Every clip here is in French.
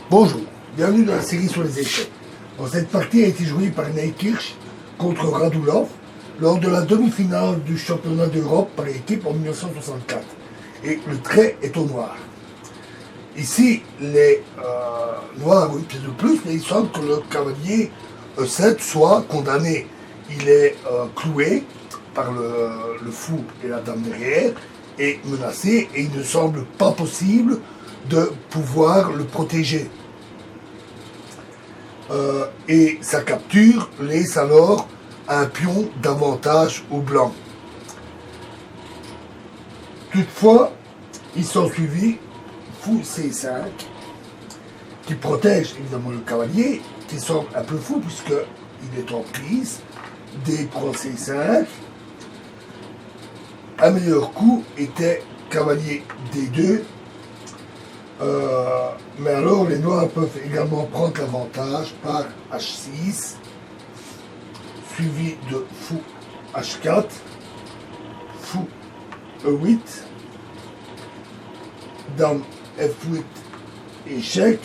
Bonjour, bienvenue dans la série sur les échecs. Bon, cette partie a été jouée par Neikirch contre Radulov lors de la demi-finale du championnat d'Europe par équipe en 1964. Et le trait est au noir. Ici, les noirs ont une pièce de plus, mais il semble que le cavalier E7 soit condamné. Il est cloué par le fou et la dame derrière, et menacé, et il ne semble pas possible de pouvoir le protéger. Et sa capture laisse alors un pion d'avantage au blanc. Toutefois, il s'en suivit fou C5 qui protège évidemment le cavalier, qui semble un peu fou puisqu'il est en prise. D prend C5. Un meilleur coup était cavalier D2. Mais alors les noirs peuvent également prendre l'avantage par H6, suivi de fou H4, fou E8, dame F8, échec,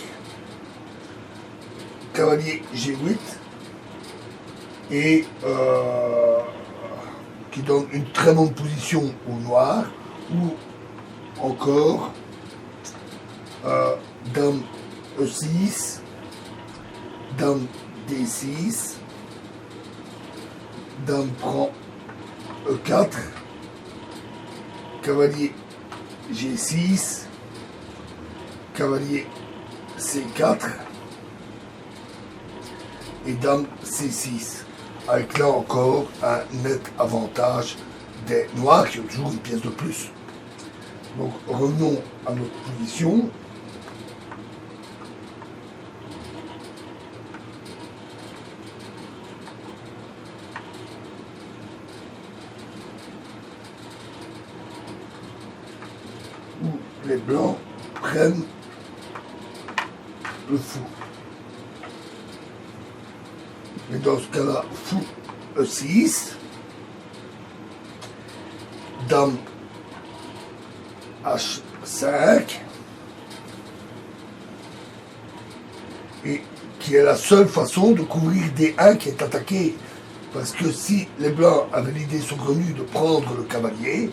cavalier G8, et qui donne une très bonne position au noir, ou encore dame E6, dame D6, dame prend E4, cavalier G6, cavalier C4 et dame C6, avec là encore un net avantage des noirs qui ont toujours une pièce de plus. Donc revenons à notre position. Où les blancs prennent le fou. Mais dans ce cas-là, fou E6, dame H5, et qui est la seule façon de couvrir D1 qui est attaqué. Parce que si les blancs avaient l'idée saugrenue de prendre le cavalier,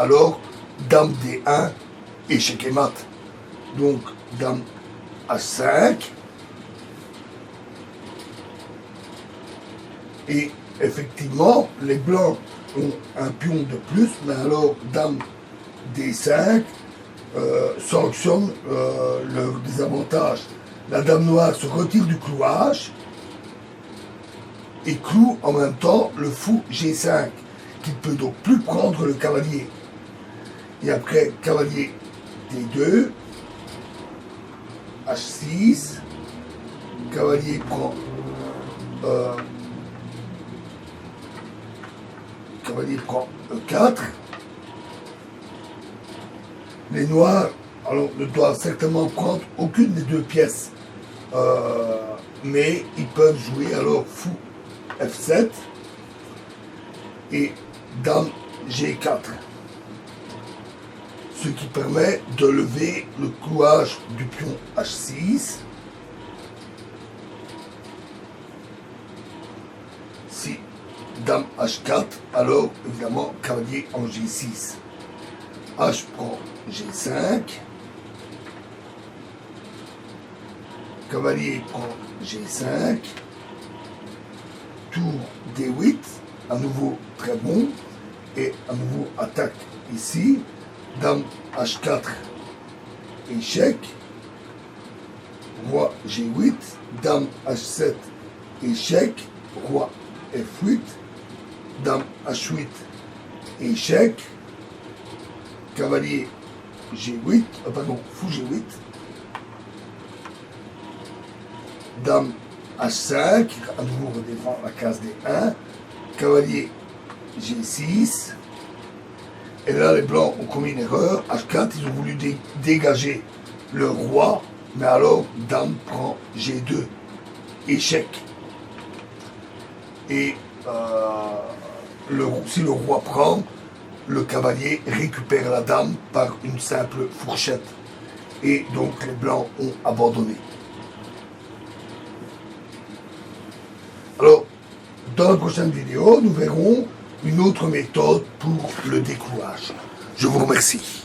alors dame D1, échec et mat. Donc dame H5, et effectivement les blancs ont un pion de plus, mais alors dame D5 sanctionne leur désavantage. La dame noire se retire du clouage et cloue en même temps le fou G5, qui ne peut donc plus prendre le cavalier. Et après, cavalier D2, H6, cavalier prend E4. Les noirs alors, ne doivent certainement prendre aucune des deux pièces, mais ils peuvent jouer alors fou F7 et dame G4, ce qui permet de lever le clouage du pion H6. Si dame H4, alors évidemment cavalier en G6. H prend G5, cavalier prend G5, tour D8, à nouveau très bon, et à nouveau attaque ici, dame H4, échec, roi G8, dame H7, échec, roi F8, dame H8, échec, cavalier G8, fou G8, dame H5, à nouveau redéfend la case D1, cavalier G6, et là les blancs ont commis une erreur, H4, ils ont voulu dégager le roi, mais alors dame prend G2, échec. Et si le roi prend, le cavalier récupère la dame par une simple fourchette. Et donc les blancs ont abandonné. Alors, dans la prochaine vidéo, nous verrons une autre méthode pour le décollage. Je vous remercie.